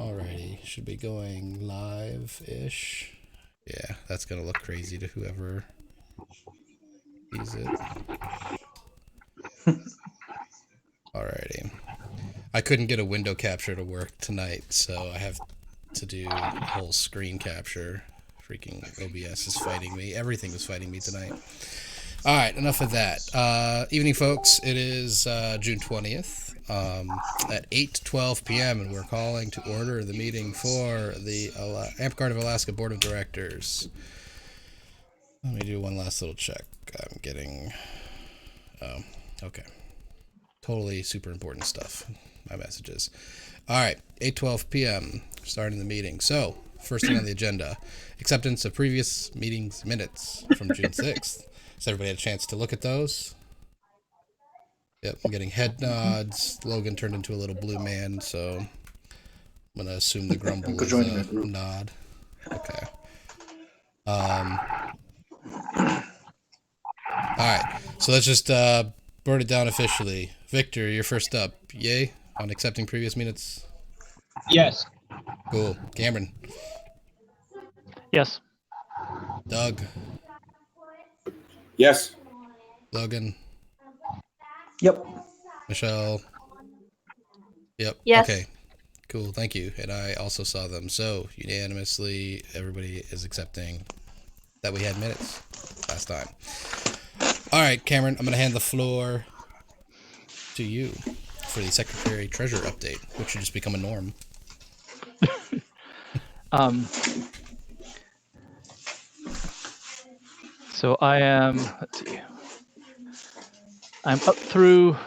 Alrighty, should be going live-ish. Yeah, that's gonna look crazy to whoever sees it. Alrighty. I couldn't get a window capture to work tonight, so I have to do a whole screen capture. Freaking OBS is fighting me. Everything is fighting me tonight. All right, enough of that. Evening, folks. It is June 20th at 8:12 p.m., and we're calling to order the meeting for the Amp of Alaska Board of Directors. Let me do one last little check. I'm getting... Oh, okay. Totally super important stuff. My messages. All right, 8:12 p.m. starting the meeting. So, first thing on the agenda, acceptance of previous meetings minutes from June 6th. Has everybody had a chance to look at those? Yep, I'm getting head nods. Logan turned into a little blue man, so I'm going to assume the grumble is a nod. Okay. All right, so let's just burn it down officially. Victor, you're first up. Yay on accepting previous minutes? Yes. Cool. Cameron? Yes. Doug? Yes. Logan? Yep. Michelle? Yep. Yes. Okay. Cool. Thank you. And I also saw them. So unanimously, everybody is accepting that we had minutes last time. All right, Cameron, I'm going to hand the floor to you for the Secretary Treasurer update, which should just become a norm. So I am, let's see, I'm up through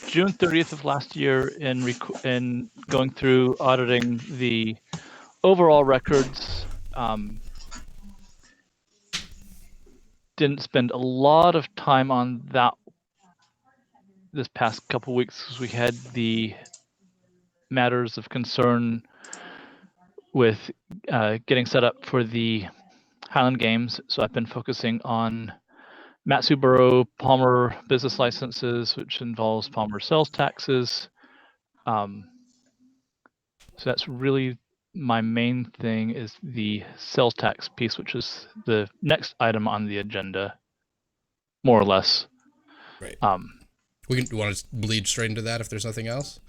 June 30th of last year in going through auditing the overall records. Didn't spend a lot of time on that this past couple weeks because we had the matters of concern with getting set up for the Highland Games. So I've been focusing on Matsuboro Palmer business licenses, which involves Palmer sales taxes. So that's really my main thing, is the sales tax piece, which is the next item on the agenda, more or less. Right. We can want to bleed straight into that if there's nothing else.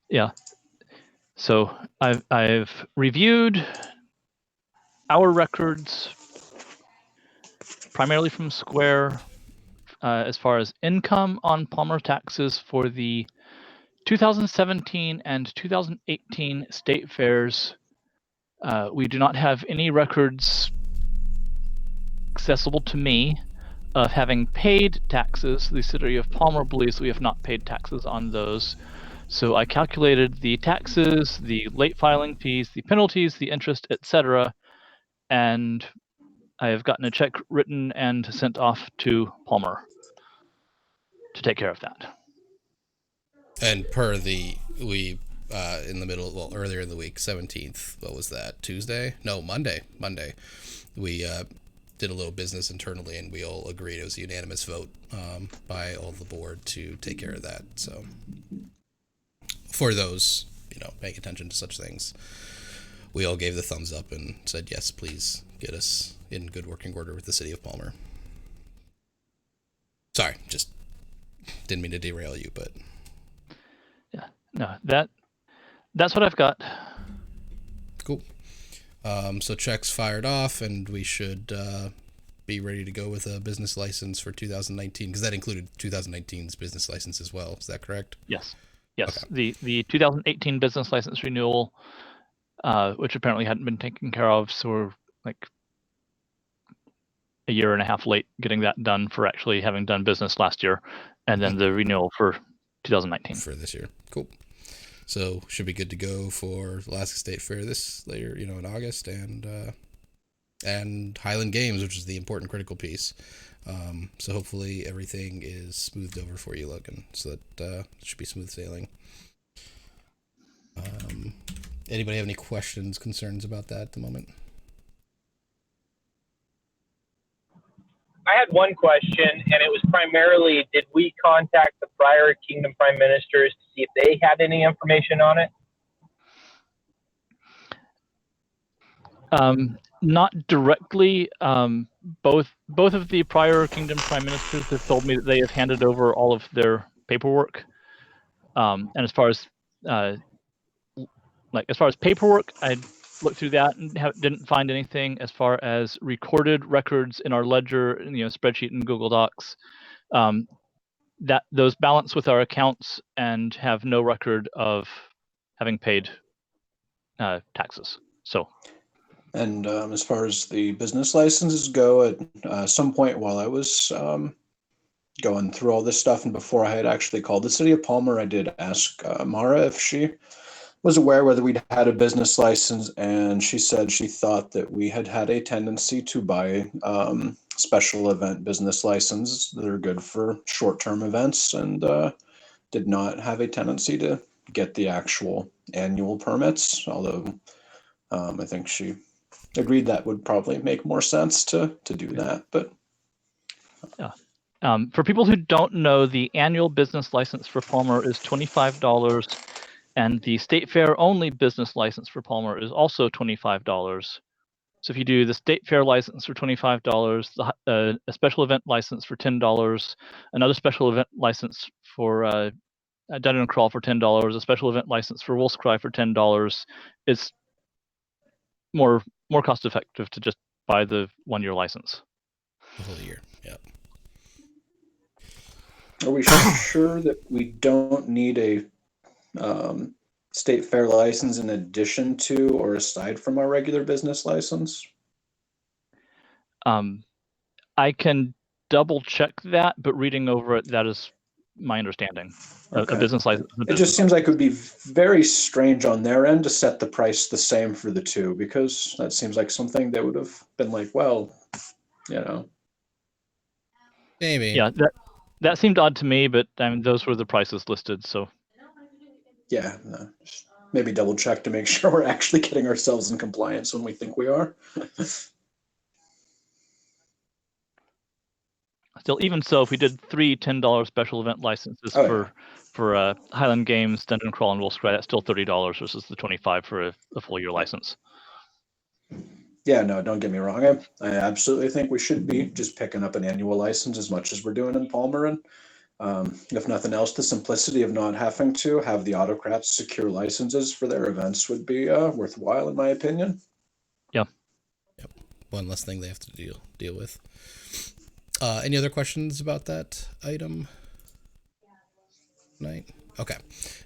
Yeah. So I've reviewed our records primarily from Square as far as income on Palmer taxes for the 2017 and 2018 state fairs. We do not have any records accessible to me of having paid taxes. The city of Palmer believes we have not paid taxes on those. So I calculated the taxes, the late filing fees, the penalties, the interest, etc. And I have gotten a check written and sent off to Palmer to take care of that. And in the middle, well, earlier in the week, 17th, what was that, Tuesday? No, Monday, we did a little business internally, and we all agreed it was a unanimous vote by all the board to take care of that. So for those, paying attention to such things, we all gave the thumbs up and said, yes, please get us in good working order with the city of Palmer. Sorry, just didn't mean to derail you, but... Yeah, no, that's what I've got. Cool. So checks fired off, and we should be ready to go with a business license for 2019, because that included 2019's business license as well. Is that correct? Yes. Yes. Okay. The 2018 business license renewal, which apparently hadn't been taken care of, so we're like a year and a half late getting that done for actually having done business last year, and then the renewal for 2019 for this year. Cool. So should be good to go for Alaska State Fair this later, in August, and Highland Games, which is the important critical piece. So hopefully everything is smoothed over for you, Logan. So that it should be smooth sailing. Anybody have any questions, concerns about that at the moment? I had one question, and it was primarily, did we contact the prior Kingdom Prime Ministers to see if they had any information on it? Not directly. Both of the prior Kingdom Prime Ministers have told me that they have handed over all of their paperwork. And as far as paperwork, I looked through that and didn't find anything. As far as recorded records in our ledger, spreadsheet and Google Docs, that those balance with our accounts and have no record of having paid taxes. So. And as far as the business licenses go, at some point while I was going through all this stuff and before I had actually called the city of Palmer, I did ask Mara if she was aware whether we'd had a business license, and she said she thought that we had a tendency to buy special event business licenses that are good for short-term events, and did not have a tendency to get the actual annual permits, although I think she agreed that would probably make more sense to do that. But yeah. For people who don't know, the annual business license for Palmer is $25, and the state fair only business license for Palmer is also $25. So if you do the state fair license for $25, a special event license for $10, another special event license for Dungeon and Crawl for $10, a special event license for Wolf's Cry for $10, it's more cost effective to just buy the 1-year license. The whole year, yeah. Are we sure that we don't need a state fair license in addition to or aside from our regular business license? I can double check that, but reading over it, that is my understanding. Okay. A business license. It just seems like it would be very strange on their end to set the price the same for the two, because that seems like something they would have been like, well, Maybe. Yeah, that seemed odd to me, but those were the prices listed, so. Yeah, no, just maybe double check to make sure we're actually getting ourselves in compliance when we think we are. Still, even so, if we did 3 $10 special event licenses for Highland Games, Dungeon Crawl, and Wolf's Cry, that's still $30 versus the $25 for a full year license. Yeah, no, don't get me wrong. I absolutely think we should be just picking up an annual license as much as we're doing in Palmer. And if nothing else, the simplicity of not having to have the autocrats secure licenses for their events would be worthwhile, in my opinion. Yeah. Yep. One less thing they have to deal with. Any other questions about that item tonight? Okay.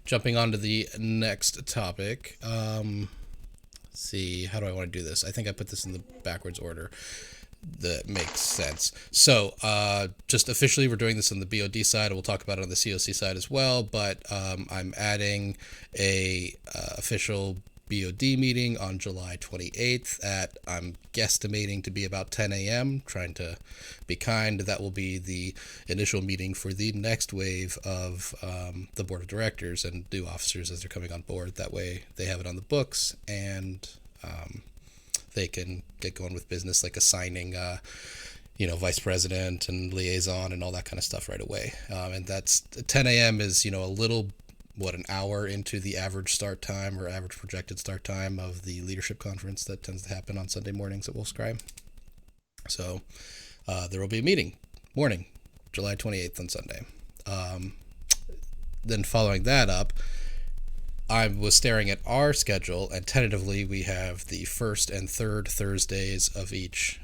Jumping on to the next topic. Let's see, how do I want to do this? I think I put this in the backwards order. That makes sense. So, just officially, we're doing this on the BoD side. We'll talk about it on the CoC side as well, but I'm adding a official BoD meeting on July 28th at, I'm guesstimating to be about 10 a.m., trying to be kind. That will be the initial meeting for the next wave of the board of directors and new officers as they're coming on board. That way they have it on the books, and they can get going with business, like assigning vice president and liaison and all that kind of stuff right away. And that's 10 a.m. is, a little, an hour into the average start time or average projected start time of the leadership conference that tends to happen on Sunday mornings at Wolf's Cry. So there will be a meeting morning, July 28th on Sunday. Then following that up, I was staring at our schedule, and tentatively we have the first and third Thursdays of each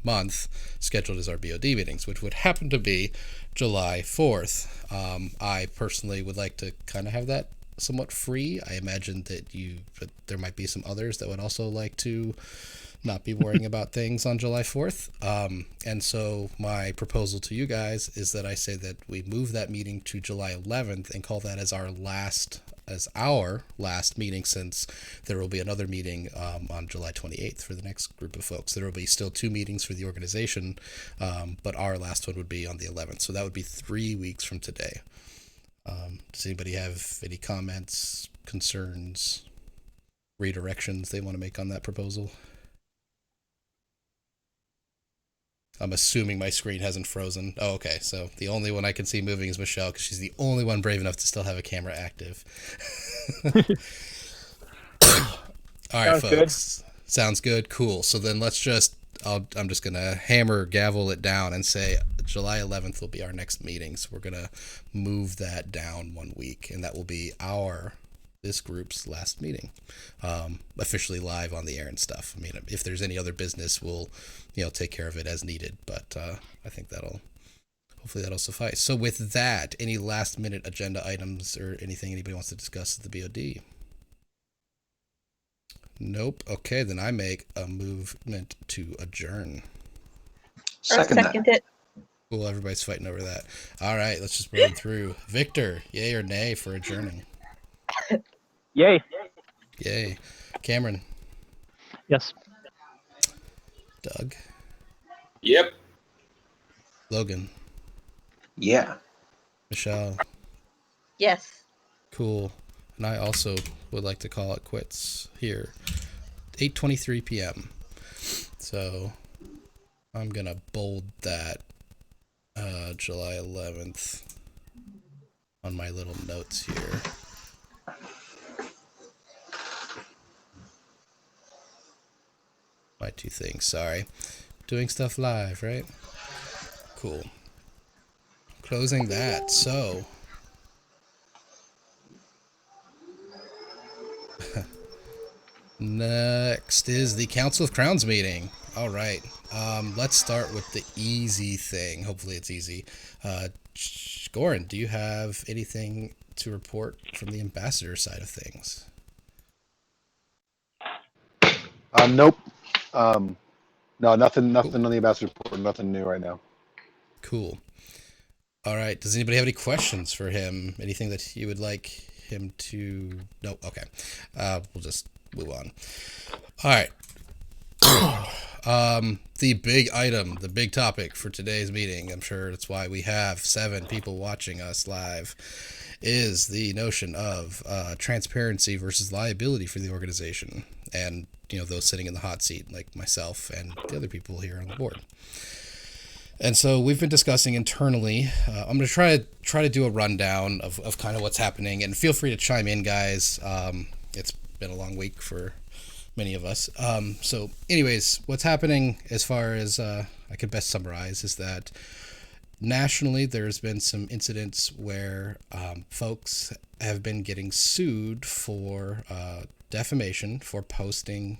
month scheduled as our BoD meetings, which would happen to be July 4th. I personally would like to kind of have that somewhat free. I imagine that there might be some others that would also like to not be worrying about things on July 4th. And so my proposal to you guys is that I say that we move that meeting to July 11th and call that as our last meeting, since there will be another meeting on July 28th for the next group of folks. There will be still 2 meetings for the organization, but our last one would be on the 11th. So that would be 3 weeks from today. Does anybody have any comments, concerns, redirections they want to make on that proposal? I'm assuming my screen hasn't frozen. Oh, okay. So the only one I can see moving is Michelle because she's the only one brave enough to still have a camera active. All right, Sounds good. folks. Sounds good. Cool. So then let's just, I'm just going to gavel it down and say July 11th will be our next meeting. So we're going to move that down 1 week, and that will be this group's last meeting, officially live on the air and stuff. I mean, if there's any other business, we'll, take care of it as needed. But I think hopefully that'll suffice. So with that, any last minute agenda items or anything anybody wants to discuss at the BoD? Nope. Okay, then I make a movement to adjourn. Second that. it. Cool, everybody's fighting over that. All right, let's just run through. Victor, yay or nay for adjourning? Yay. Yay. Cameron, Yes. Doug, Yep. Logan, Yeah. Michelle, Yes. cool. And I also would like to call it quits here. 8:23 p.m. So I'm going to bold that July 11th on my little notes here. My two things, sorry. Doing stuff live, right? Cool. Closing that, so... Next is the Council of Crowns meeting. All right. Let's start with the easy thing. Hopefully it's easy. Gorin, do you have anything to report from the ambassador side of things? Nope. No, nothing on the ambassador report. Nothing new right now. Cool. All right. Does anybody have any questions for him? Anything that you would like him to... No? Okay. We'll just move on. All right. The big item, the big topic for today's meeting, I'm sure that's why we have 7 people watching us live, is the notion of transparency versus liability for the organization. And, those sitting in the hot seat, like myself and the other people here on the board. And so we've been discussing internally. I'm going to try to do a rundown of kind of what's happening, and feel free to chime in, guys. It's been a long week for many of us. So anyways, what's happening as far as I could best summarize is that nationally there's been some incidents where folks have been getting sued for defamation for posting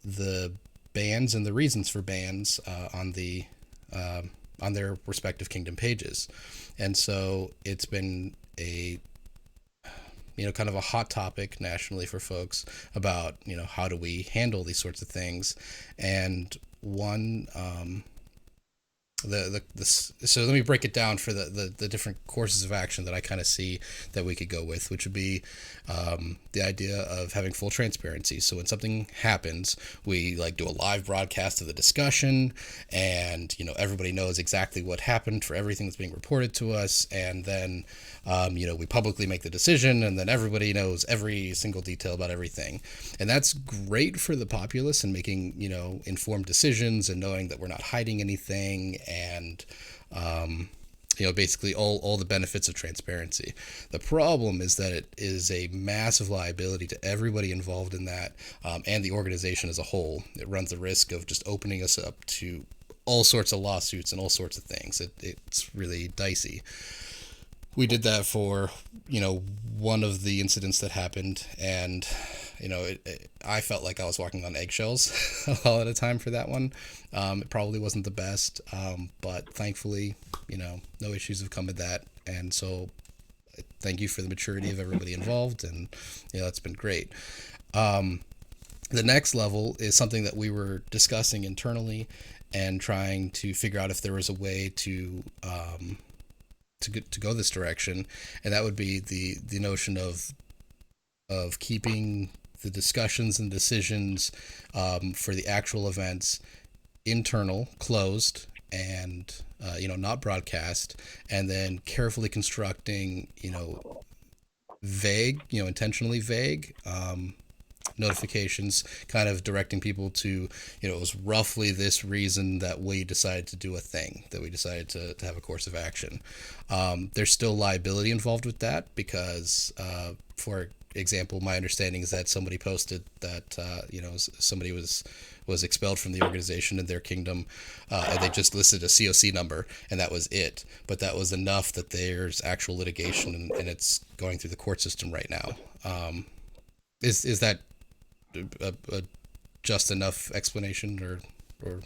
the bans and the reasons for bans on their respective kingdom pages. And so it's been a kind of a hot topic nationally for folks about how do we handle these sorts of things. And one so let me break it down for the different courses of action that I kind of see that we could go with, which would be the idea of having full transparency. So when something happens, we do a live broadcast of the discussion, and everybody knows exactly what happened for everything that's being reported to us, and then we publicly make the decision, and then everybody knows every single detail about everything. And that's great for the populace and making informed decisions and knowing that we're not hiding anything, and basically all the benefits of transparency. The problem is that it is a massive liability to everybody involved in that, and the organization as a whole. It runs the risk of just opening us up to all sorts of lawsuits and all sorts of things. It's really dicey. We did that for, one of the incidents that happened, and, I felt like I was walking on eggshells a lot of the time for that one. It probably wasn't the best, but thankfully, no issues have come with that, and so thank you for the maturity of everybody involved, and, it's been great. The next level is something that we were discussing internally and trying to figure out if there was a way to go this direction, and that would be the notion of keeping the discussions and decisions for the actual events internal, closed, and not broadcast, and then carefully constructing vague, intentionally vague notifications, kind of directing people to, it was roughly this reason that we decided to do a thing, that we decided to have a course of action. There's still liability involved with that because, for example, my understanding is that somebody posted that, somebody was expelled from the organization in their kingdom, and they just listed a COC number, and that was it. But that was enough that there's actual litigation, and it's going through the court system right now. Is that a just enough explanation or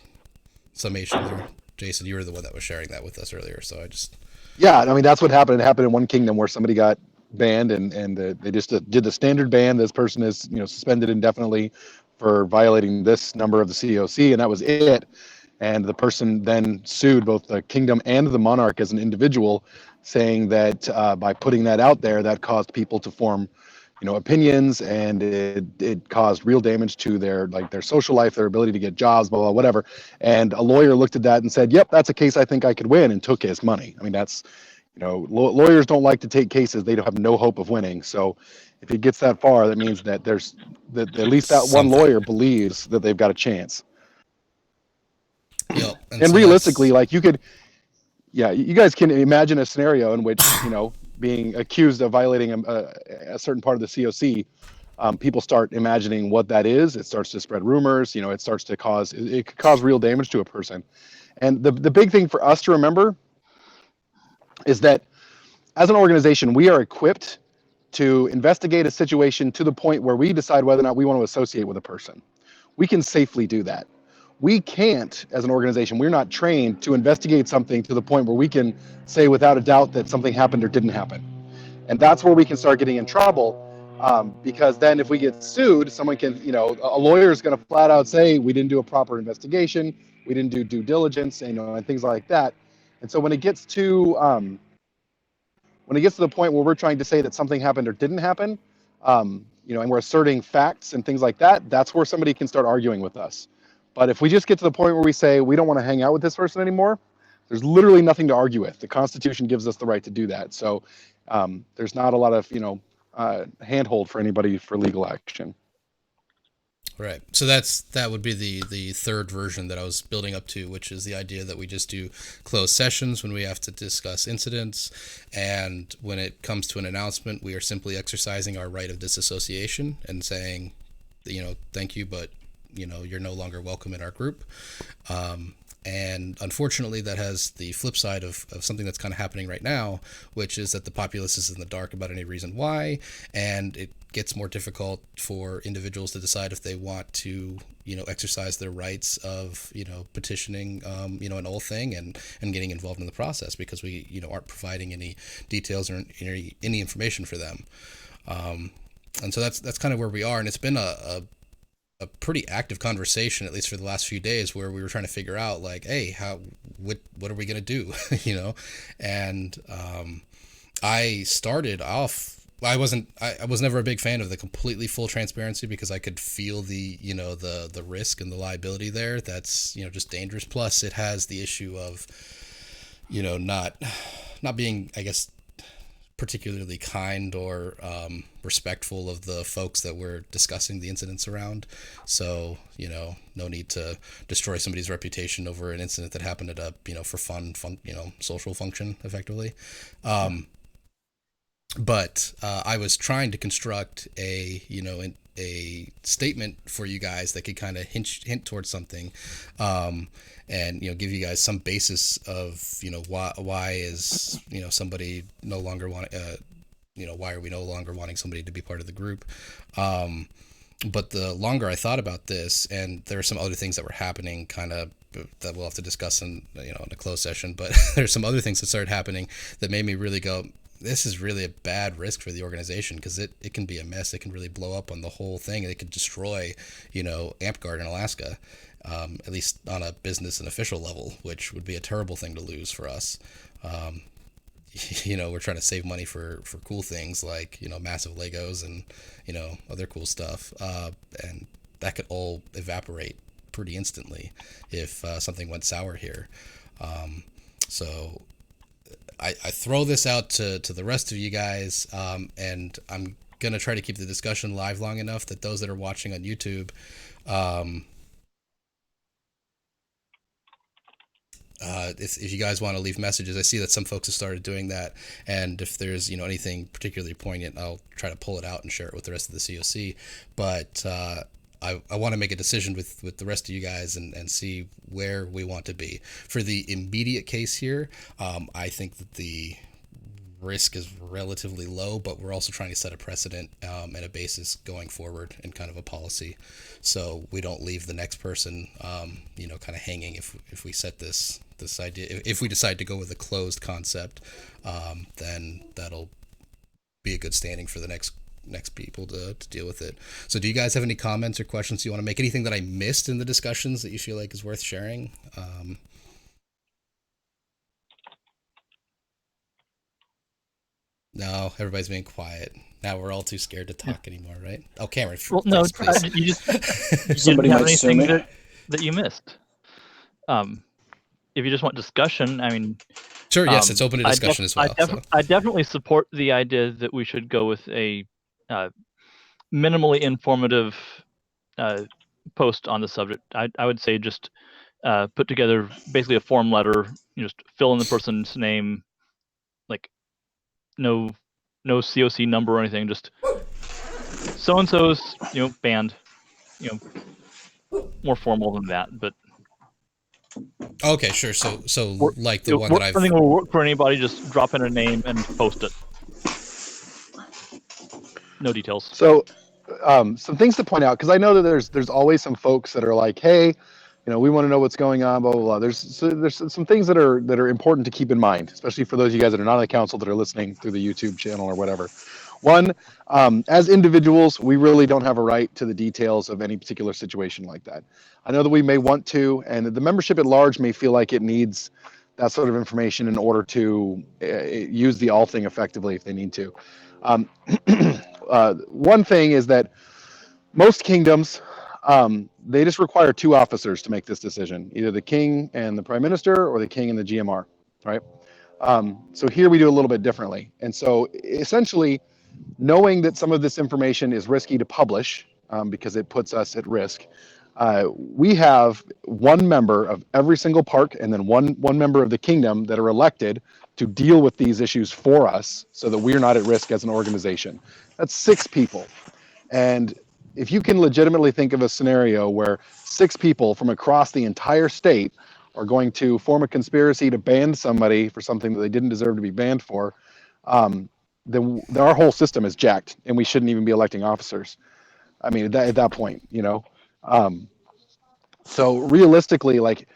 summation there? Jason, you were the one that was sharing that with us earlier, so I just... Yeah, I mean, that's what happened. It happened in one kingdom where somebody got banned, and they just did the standard ban. This person is, suspended indefinitely for violating this number of the COC, and that was it. And the person then sued both the kingdom and the monarch as an individual, saying that by putting that out there, that caused people to form, opinions, and it caused real damage to their social life, their ability to get jobs, blah, blah, whatever. And a lawyer looked at that and said, "Yep, that's a case I think I could win," and took his money. I mean, that's, lawyers don't like to take cases they don't have no hope of winning. So if it gets that far, that means that there's that at least that one lawyer believes that they've got a chance. Yep. And so realistically, you guys can imagine a scenario in which, being accused of violating a certain part of the COC, people start imagining what that is. It starts to spread rumors. It starts to it could cause real damage to a person. And the big thing for us to remember is that as an organization, we are equipped to investigate a situation to the point where we decide whether or not we want to associate with a person. We can safely do that. We can't, as an organization, we're not trained to investigate something to the point where we can say without a doubt that something happened or didn't happen. And that's where we can start getting in trouble, because then if we get sued, someone can, a lawyer is going to flat out say, we didn't do a proper investigation, we didn't do due diligence, and things like that. And so when it gets to the point where we're trying to say that something happened or didn't happen, and we're asserting facts and things like that, that's where somebody can start arguing with us. But if we just get to the point where we say we don't want to hang out with this person anymore, there's literally nothing to argue with. The Constitution gives us the right to do that. So there's not a lot of handhold for anybody for legal action. Right. So that would be the third version that I was building up to, which is the idea that we just do closed sessions when we have to discuss incidents, and when it comes to an announcement, we are simply exercising our right of disassociation and saying, thank you, but you're no longer welcome in our group. And unfortunately, that has the flip side of something that's kind of happening right now, which is that the populace is in the dark about any reason why, and it gets more difficult for individuals to decide if they want to, exercise their rights of, petitioning, an old thing and getting involved in the process, because we, aren't providing any details or any information for them. And so that's kind of where we are. And it's been a pretty active conversation, at least for the last few days, where we were trying to figure out, like, hey, what are we going to do? And I started off, I was never a big fan of the completely full transparency, because I could feel the risk and the liability there. That's, just dangerous. Plus it has the issue of, not being, I guess, particularly kind or respectful of the folks that we're discussing the incidents around. So, no need to destroy somebody's reputation over an incident that happened at a, for fun, social function, effectively. But I was trying to construct a statement for you guys that could kind of hint towards something, and give you guys some basis of why is somebody no longer want why are we no longer wanting somebody to be part of the group. But the longer I thought about this, and there are some other things that were happening kind of that we'll have to discuss in a closed session, but there's some other things that started happening that made me really go, this is really a bad risk for the organization, because it can be a mess. It can really blow up on the whole thing. It could destroy, Ampguard in Alaska, at least on a business and official level, which would be a terrible thing to lose for us. We're trying to save money for cool things like, massive Legos and, other cool stuff. And that could all evaporate pretty instantly if something went sour here. So I throw this out to the rest of you guys, and I'm going to try to keep the discussion live long enough that those that are watching on YouTube, if you guys want to leave messages, I see that some folks have started doing that, and if there's anything particularly poignant, I'll try to pull it out and share it with the rest of the COC. But I want to make a decision with the rest of you guys and see where we want to be for the immediate case here. I think that the risk is relatively low, but we're also trying to set a precedent and a basis going forward and kind of a policy, so we don't leave the next person kind of hanging if we set this idea. If we decide to go with a closed concept, then that'll be a good standing for the next people to deal with it. So do you guys have any comments or questions you want to make? Anything that I missed in the discussions that you feel like is worth sharing? No, everybody's being quiet. Now we're all too scared to talk anymore, right? Oh, Cameron, Well, no, please. you just Somebody didn't have might sue anything me. that you missed. If you just want discussion, I mean, Sure, yes, it's open to discussion as well. I definitely support the idea that we should go with a minimally informative post on the subject. I would say just put together basically a form letter. Just fill in the person's name, like no COC number or anything. Just so and so's banned. More formal than that, but okay, sure. So like the one that I've something will work for anybody. Just drop in a name and post it. No details. So, some things to point out, because I know that there's always some folks that are like, hey, we want to know what's going on, blah blah blah. There's some things that are important to keep in mind, especially for those of you guys that are not on the council that are listening through the YouTube channel or whatever. One, as individuals, we really don't have a right to the details of any particular situation like that. I know that we may want to, and the membership at large may feel like it needs that sort of information in order to use the all thing effectively if they need to. One thing is that most kingdoms, they just require 2 officers to make this decision, either the king and the prime minister or the king and the GMR, right? So here we do a little bit differently. And so essentially, knowing that some of this information is risky to publish because it puts us at risk, we have 1 member of every single park and then one member of the kingdom that are elected to deal with these issues for us so that we're not at risk as an organization. That's 6 people. And if you can legitimately think of a scenario where 6 people from across the entire state are going to form a conspiracy to ban somebody for something that they didn't deserve to be banned for, then our whole system is jacked and we shouldn't even be electing officers. I mean, at that point, so realistically, like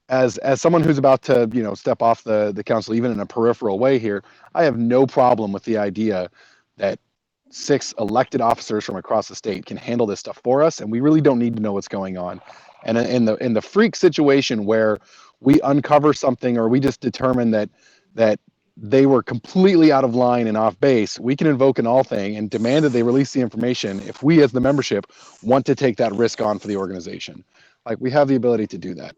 as someone who's about to, step off the council, even in a peripheral way here, I have no problem with the idea that 6 elected officers from across the state can handle this stuff for us, and we really don't need to know what's going on. And in the freak situation where we uncover something or we just determine that they were completely out of line and off base, we can invoke an all thing and demand that they release the information if we as the membership want to take that risk on for the organization. Like, we have the ability to do that.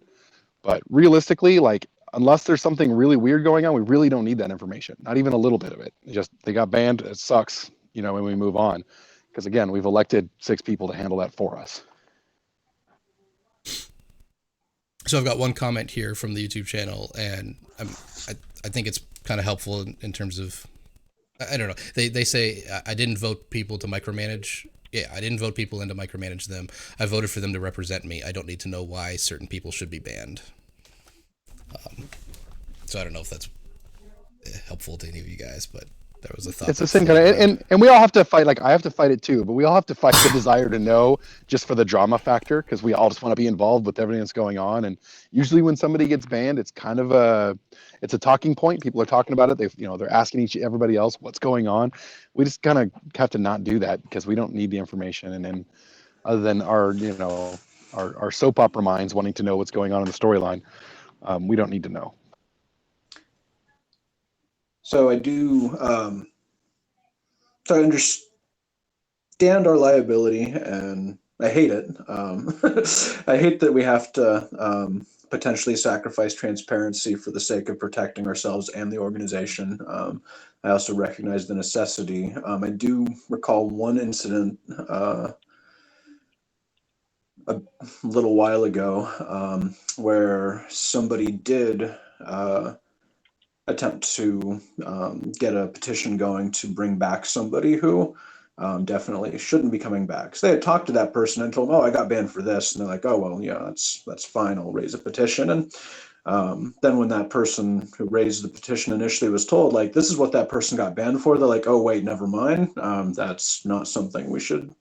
But realistically, like, unless there's something really weird going on, we really don't need that information. Not even a little bit of it. They got banned. It sucks, when we move on. Because again, we've elected 6 people to handle that for us. So I've got one comment here from the YouTube channel, and I think it's kind of helpful in terms of, I don't know. They say I didn't vote people to micromanage. Yeah, I didn't vote people in to micromanage them. I voted for them to represent me. I don't need to know why certain people should be banned. So I don't know if that's helpful to any of you guys, but there was a thought. It's the same kind of, and we all have to fight. Like, I have to fight it too, but we all have to fight the desire to know just for the drama factor, because we all just want to be involved with everything that's going on. And usually when somebody gets banned, it's kind of it's a talking point. People are talking about it. They're asking everybody else what's going on. We just kind of have to not do that because we don't need the information. And then other than our soap opera minds wanting to know what's going on in the storyline, we don't need to know. So I do, so I understand our liability, and I hate it. I hate that we have to potentially sacrifice transparency for the sake of protecting ourselves and the organization. I also recognize the necessity. I do recall one incident a little while ago where somebody did attempt to get a petition going to bring back somebody who definitely shouldn't be coming back. So they had talked to that person and told them, "Oh, I got banned for this," and they're like, "Oh, well, yeah, that's fine. I'll raise a petition." And then when that person who raised the petition initially was told, like, this is what that person got banned for, they're like, "Oh, wait, never mind. That's not something we should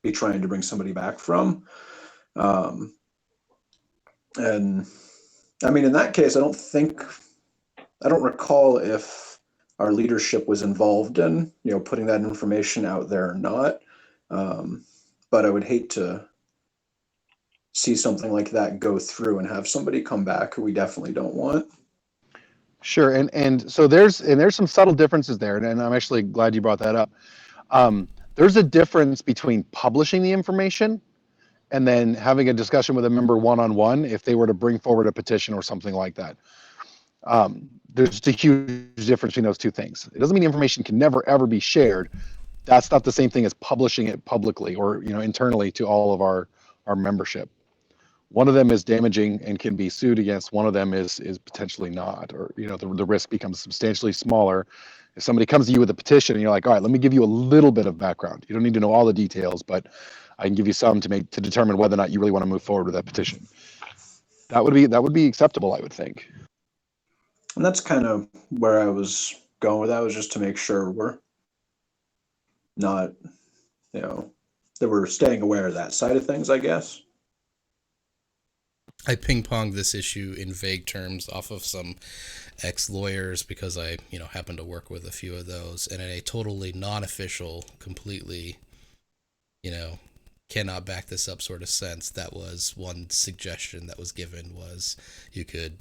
be trying to bring somebody back from." And I mean, in that case, I don't recall if our leadership was involved in, putting that information out there or not. But I would hate to see something like that go through and have somebody come back who we definitely don't want. Sure, and so there's some subtle differences there, and I'm actually glad you brought that up. There's a difference between publishing the information and then having a discussion with a member one-on-one if they were to bring forward a petition or something like that. There's just a huge difference between those two things. It doesn't mean information can never ever be shared. That's not the same thing as publishing it publicly or internally to all of our membership. One of them is damaging and can be sued against. One of them is potentially not, or the risk becomes substantially smaller. If somebody comes to you with a petition and you're like, all right, let me give you a little bit of background. You don't need to know all the details, but I can give you some to determine whether or not you really want to move forward with that petition. That would be acceptable, I would think. And that's kind of where I was going with that, was just to make sure we're not, that we're staying aware of that side of things, I guess. I ping-ponged this issue in vague terms off of some ex-lawyers because I, happen to work with a few of those, and in a totally non-official, completely, cannot back this up sort of sense, that was one suggestion that was given, was you could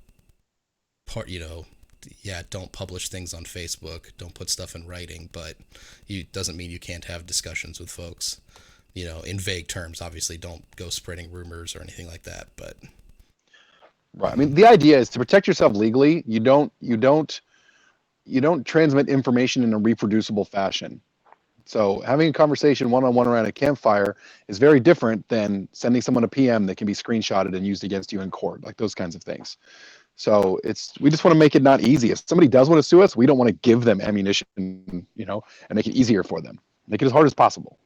don't publish things on Facebook, don't put stuff in writing, but doesn't mean you can't have discussions with folks, in vague terms. Obviously, don't go spreading rumors or anything like that, but right. I mean, the idea is to protect yourself legally. You don't transmit information in a reproducible fashion. So having a conversation one-on-one around a campfire is very different than sending someone a PM that can be screenshotted and used against you in court, like those kinds of things. So we just want to make it not easy. If somebody does want to sue us, we don't want to give them ammunition, and make it easier for them. Make it as hard as possible.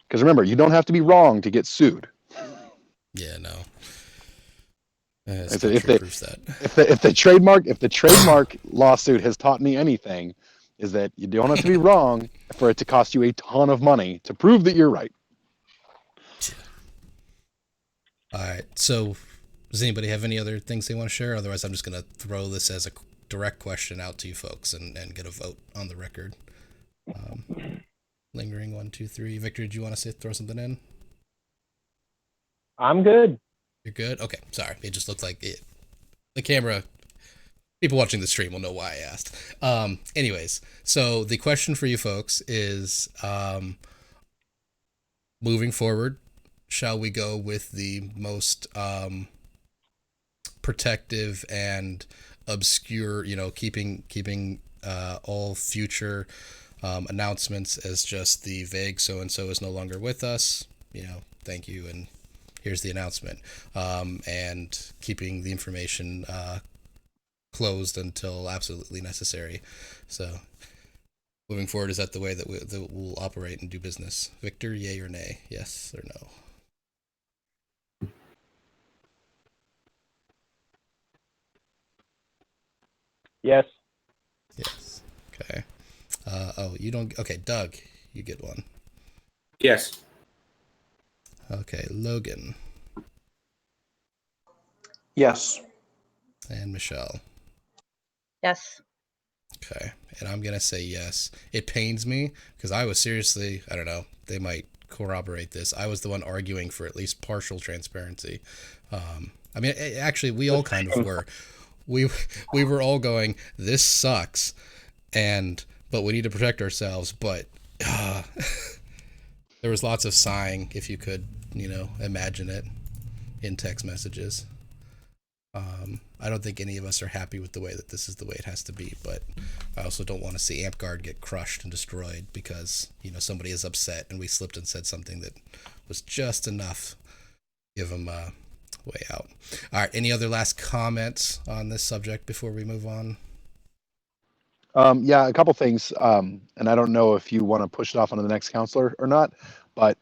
Because remember, you don't have to be wrong to get sued. Yeah, no. If the trademark lawsuit has taught me anything, is that you don't have to be wrong for it to cost you a ton of money to prove that you're right. All right. So, does anybody have any other things they want to share? Otherwise, I'm just going to throw this as a direct question out to you folks and get a vote on the record. Lingering 1, 2, 3. Victor, did you want to throw something in? I'm good. You're good? Okay, sorry. It just looked like it. The camera, people watching the stream will know why I asked. Anyways, so the question for you folks is, moving forward, shall we go with the most protective and obscure, keeping all future announcements as just the vague so-and-so is no longer with us, thank you, and here's the announcement, and keeping the information closed until absolutely necessary. So moving forward, is that the way that we'll operate and do business? Victor, yay or nay? Yes or no? Yes. Yes. Okay. You don't. Okay, Doug, you get one. Yes. Okay, Logan. Yes. And Michelle. Yes. Okay, and I'm gonna say yes. It pains me because I was seriously, I don't know, they might corroborate this, I was the one arguing for at least partial transparency. I mean, actually, we all kind of were. We were all going, this sucks, but we need to protect ourselves. But There was lots of sighing, if you could, imagine it in text messages. I don't think any of us are happy with the way that this is the way it has to be, but I also don't want to see AmpGuard get crushed and destroyed because, somebody is upset and we slipped and said something that was just enough. Give them a way out. All right. Any other last comments on this subject before we move on? Yeah, a couple things. And I don't know if you want to push it off onto the next counselor or not, but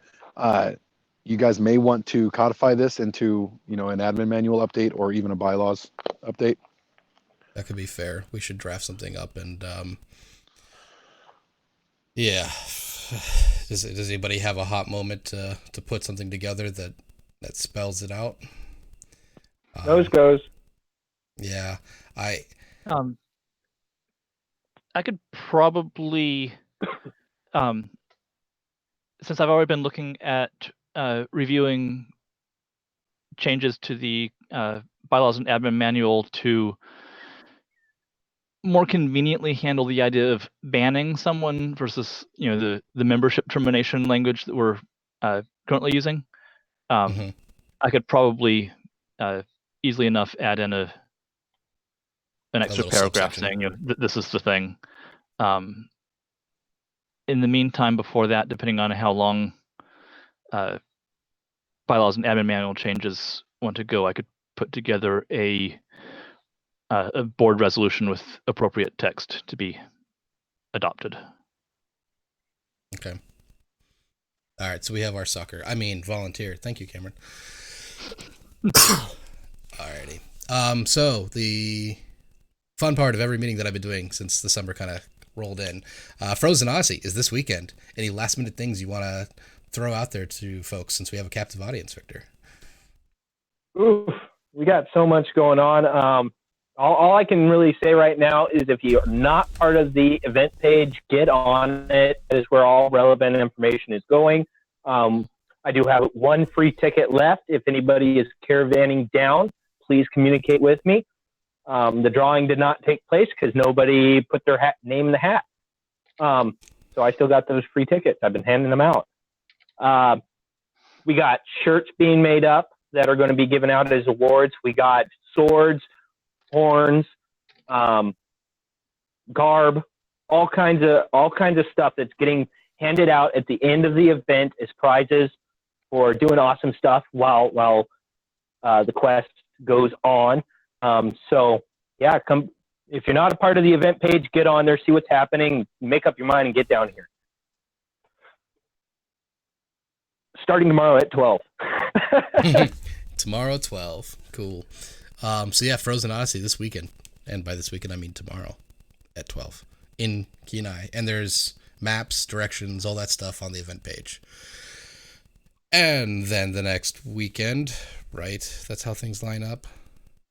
you guys may want to codify this into, an admin manual update or even a bylaws update. That could be fair. We should draft something up and, yeah. Does anybody have a hot moment to put something together that spells it out? Nose goes. Yeah, I could probably, since I've already been looking at reviewing changes to the bylaws and admin manual to more conveniently handle the idea of banning someone versus, the membership termination language that we're currently using. I could probably easily enough add in an extra paragraph saying, this is the thing. In the meantime, before that, depending on how long bylaws and admin manual changes want to go, I could put together a board resolution with appropriate text to be adopted. Okay. All right, so we have our volunteer. Thank you, Cameron. Alrighty. So the fun part of every meeting that I've been doing since the summer kind of rolled in, Frozen Odyssey is this weekend. Any last minute things you want to throw out there to folks since we have a captive audience, Victor? Oof, we got so much going on. All I can really say right now is if you're not part of the event page, get on it. That is where all relevant information is going. I do have one free ticket left. If anybody is caravanning down, please communicate with me. The drawing did not take place because nobody put their name in the hat. So I still got those free tickets. I've been handing them out. We got shirts being made up that are going to be given out as awards. We got swords, horns, garb, all kinds of stuff that's getting handed out at the end of the event as prizes for doing awesome stuff while the quest goes on. So yeah, come if you're not a part of the event page, get on there, see what's happening, make up your mind, and get down here. Starting tomorrow at 12. Tomorrow 12. Cool. So yeah, Frozen Odyssey this weekend. And by this weekend, I mean tomorrow at 12 in Kenai. And there's maps, directions, all that stuff on the event page. And then the next weekend, right? That's how things line up.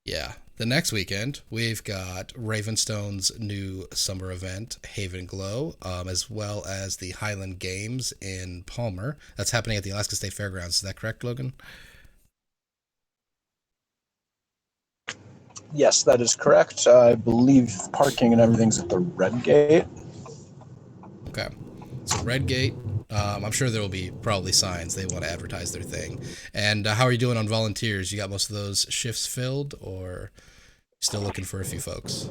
Yeah. The next weekend, we've got Ravenstone's new summer event, Haven Glow, as well as the Highland Games in Palmer. That's happening at the Alaska State Fairgrounds. Is that correct, Logan? Yes, that is correct. I believe parking and everything's at the Red Gate. Okay. So Red Gate, I'm sure there will be probably signs. They want to advertise their thing. And how are you doing on volunteers? You got most of those shifts filled, or still looking for a few folks?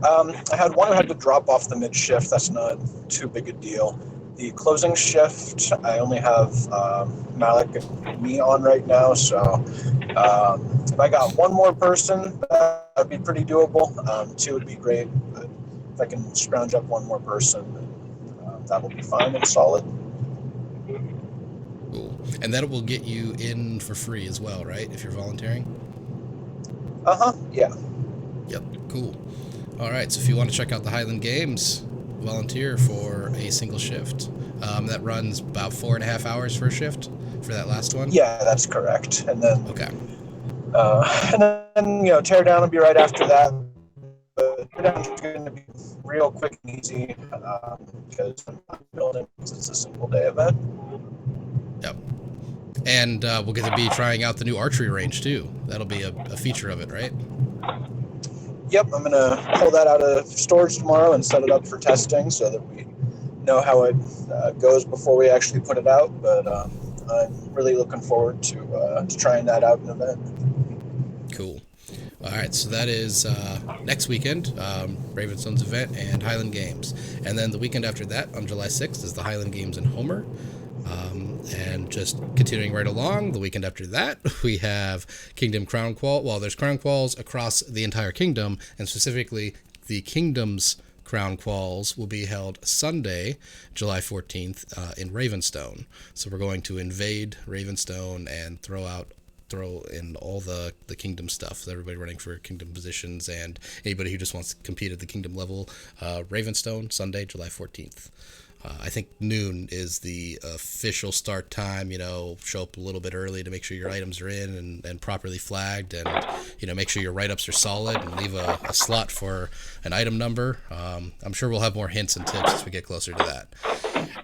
I had one who had to drop off the mid shift. That's not too big a deal. The closing shift, I only have Malik and me on right now. So if I got one more person, that'd be pretty doable. Two would be great. But if I can scrounge up one more person, that will be fine and solid. Cool. And that will get you in for free as well, right? If you're volunteering? Yeah. Yep, cool. All right, so if you want to check out the Highland Games, volunteer for a single shift. That runs about 4.5 hours for a shift for that last one? Yeah, that's correct. And then, okay. And then teardown will be right after that. But teardown's going to be real quick and easy because I'm not building because it's a single day event. Yep. And we'll get to be trying out the new archery range too. That'll be a feature of it, right? Yep, I'm going to pull that out of storage tomorrow and set it up for testing so that we know how it goes before we actually put it out, but I'm really looking forward to trying that out in an event. Cool. All right, so that is next weekend, Ravenstone's event and Highland Games. And then the weekend after that, on July 6th, is the Highland Games in Homer. And just continuing right along, the weekend after that, we have Kingdom Crown Qual. Well, there's Crown Quals across the entire kingdom, and specifically the kingdom's Crown Quals will be held Sunday, July 14th, in Ravenstone. So we're going to invade Ravenstone and throw in all the kingdom stuff. So everybody running for kingdom positions and anybody who just wants to compete at the kingdom level. Ravenstone, Sunday, July 14th. I think noon is the official start time. Show up a little bit early to make sure your items are in and properly flagged, and make sure your write-ups are solid, and leave a slot for an item number. I'm sure we'll have more hints and tips as we get closer to that.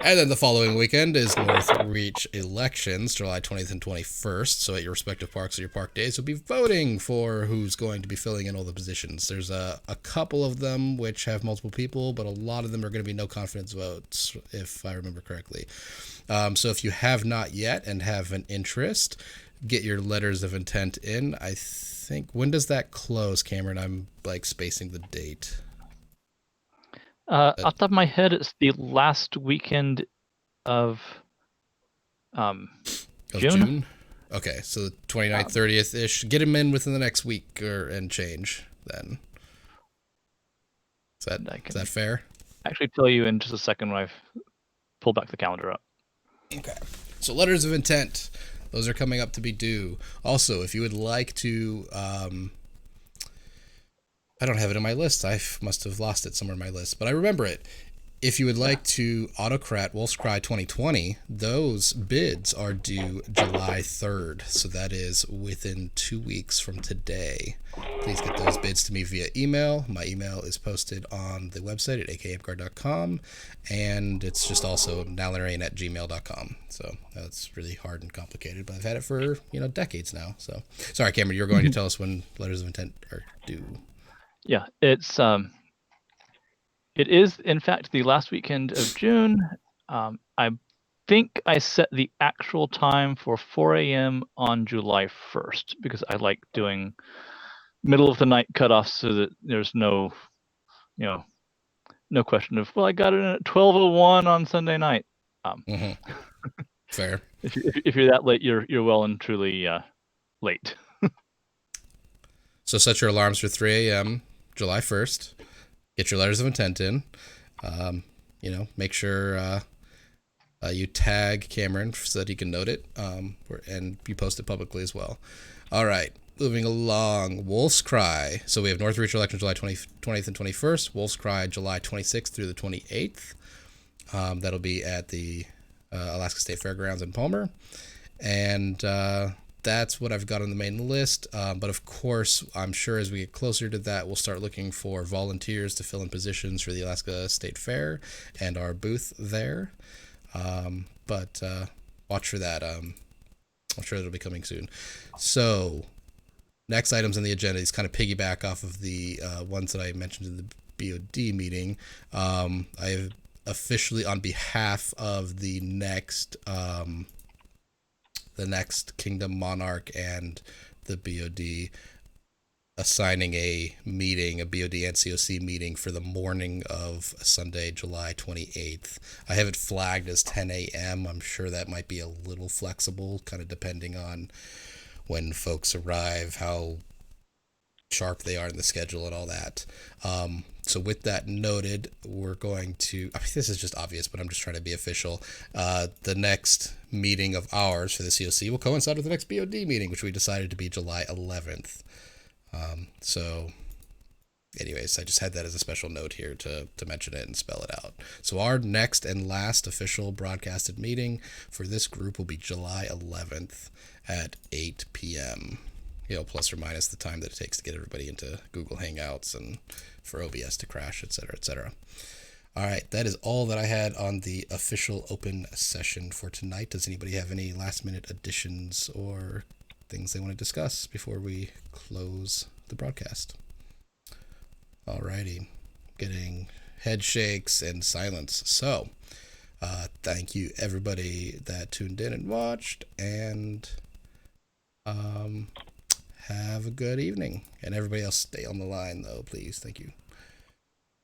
And then the following weekend is Northreach Elections, July 20th and 21st. So at your respective parks or your park days, you'll be voting for who's going to be filling in all the positions. There's a couple of them which have multiple people, but a lot of them are going to be no confidence votes, if I remember correctly. So if you have not yet and have an interest, get your letters of intent in. I think, when does that close, Cameron? I'm spacing the date. Off the top of my head, it's the last weekend of June. Okay, so the 29th, 30th-ish. Get them in within the next week and change then. Is that fair? Actually tell you in just a second when I've pulled back the calendar up. Okay. So letters of intent. Those are coming up to be due. Also, if you would like to... I don't have it in my list. I must have lost it somewhere in my list, but I remember it. If you would like to autocrat Wolf's Cry 2020, those bids are due July 3rd. So that is within 2 weeks from today. Please get those bids to me via email. My email is posted on the website at akapgar.com, and it's just also nalarain@gmail.com. So that's really hard and complicated, but I've had it for, decades now. So sorry, Cameron, you're going to tell us when letters of intent are due. Yeah, it is in fact the last weekend of June. I think I set the actual time for 4 a.m. on July 1st because I like doing middle of the night cutoffs so that there's no question of, well, I got it in at 12:01 on Sunday night. Fair. If you're that late, you're well and truly late. So set your alarms for 3 a.m. July 1st. Get your letters of intent in. Make sure you tag Cameron so that he can note it, and you post it publicly as well. All right, moving along. Wolf's Cry. So we have Northreach Elections July 20th and 21st. Wolf's Cry July 26th through the 28th. That'll be at the Alaska State Fairgrounds in Palmer. And that's what I've got on the main list. But of course, I'm sure as we get closer to that, we'll start looking for volunteers to fill in positions for the Alaska State Fair and our booth there. But watch for that. I'm sure it'll be coming soon. So next items on the agenda is kind of piggyback off of the ones that I mentioned in the BoD meeting. I have officially, on behalf of the next Kingdom Monarch and the BoD, assigning a BoD and CoC meeting for the morning of Sunday, July 28th. I have it flagged as 10 a.m. I'm sure that might be a little flexible, kind of depending on when folks arrive, how sharp they are in the schedule and all that. So with that noted, we're going to, this is just obvious, but I'm just trying to be official. The next meeting of ours for the CoC will coincide with the next BoD meeting, which we decided to be July 11th. So anyways, I just had that as a special note here to mention it and spell it out. So our next and last official broadcasted meeting for this group will be July 11th at 8 p.m. Plus or minus the time that it takes to get everybody into Google Hangouts and for OBS to crash, etc., etc. All right, that is all that I had on the official open session for tonight. Does anybody have any last-minute additions or things they want to discuss before we close the broadcast? All righty, getting head shakes and silence. So Thank you, everybody that tuned in and watched, and have a good evening. And everybody else, stay on the line, though, please. Thank you.